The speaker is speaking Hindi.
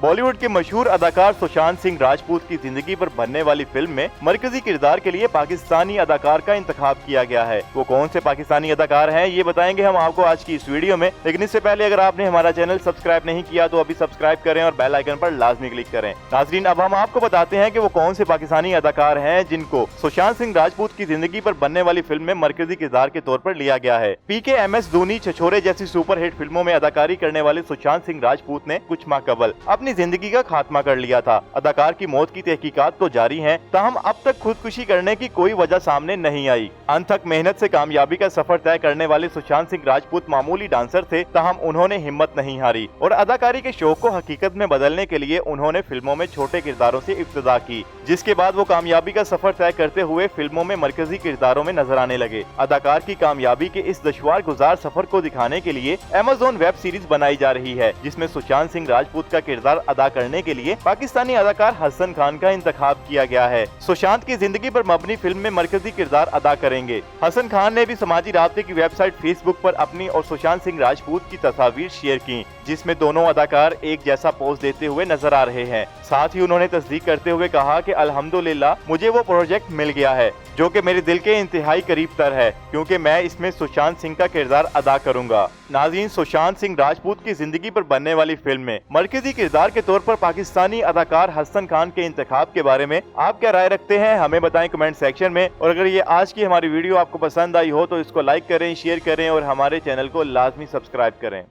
बॉलीवुड के मशहूर अदाकार सुशांत सिंह राजपूत की जिंदगी पर बनने वाली फिल्म में मरकजी किरदार के लिए पाकिस्तानी अदाकार का इंतखाब किया गया है। वो कौन से पाकिस्तानी अदाकार हैं ये बताएंगे हम आपको आज की इस वीडियो में। लेकिन इससे पहले अगर आपने हमारा चैनल सब्सक्राइब नहीं किया तो अभी सब्सक्राइब करें और बेल आइकन पर लाजमी क्लिक करें। नाजरीन, अब हम आपको बताते हैं कि वो कौन से पाकिस्तानी अदाकार हैं जिनको सुशांत सिंह राजपूत की जिंदगी पर बनने वाली फिल्म में मरकजी किरदार के तौर पर लिया गया है। पीके, MS धोनी, छछोरे जैसी सुपरहिट फिल्मों में अदाकारी करने वाले सुशांत सिंह राजपूत ने कुछ माह कबल अपनी जिंदगी का खात्मा कर लिया था। अदाकार की मौत की तहकीकात तो जारी हैं, ताहम अब तक खुदकुशी करने की कोई वजह सामने नहीं आई। अनथक मेहनत से कामयाबी का सफर तय करने वाले सुशांत सिंह राजपूत मामूली डांसर थे, ताहम उन्होंने हिम्मत नहीं हारी और अदाकारी के शौक को हकीकत में बदलने के लिए उन्होंने फिल्मों में छोटे किरदारों से इब्तिदा की, जिसके बाद वो कामयाबी का सफर तय करते हुए फिल्मों में मरकजी किरदारों में नजर आने लगे। अदाकार की कामयाबी के इस दुश्वार गुजार सफर को दिखाने के लिए अमेज़न वेब सीरीज बनाई जा रही है, जिसमें सुशांत सिंह राजपूत का किरदार अदा करने के लिए पाकिस्तानी अदाकार हसन खान का इंतखाब किया गया है। सुशांत की जिंदगी पर मबनी फिल्म में मरकजी किरदार अदा करेंगे। हसन खान ने भी समाजी राब्ते की वेबसाइट फेसबुक पर अपनी और सुशांत सिंह राजपूत की तस्वीर शेयर की, जिसमें दोनों अदाकार एक जैसा पोज देते हुए नजर आ रहे हैं। साथ ही उन्होंने तस्दीक करते हुए कहा कि अल्हम्दुलिल्लाह मुझे वो प्रोजेक्ट मिल गया है जो कि मेरे दिल के इंतहाई करीब तर है, क्योंकि मैं इसमें सुशांत सिंह का किरदार अदा करूंगा। नाज़रीन, सुशांत सिंह राजपूत की जिंदगी पर बनने वाली फिल्म में मरकजी किरदार के तौर पर पाकिस्तानी अदाकार हसन खान के इंतखाब के बारे में आप क्या राय रखते हैं, हमें बताएं कमेंट सेक्शन में। और अगर ये आज की हमारी वीडियो आपको पसंद आई हो तो इसको लाइक करें, शेयर करें और हमारे चैनल को लाजमी सब्सक्राइब करें।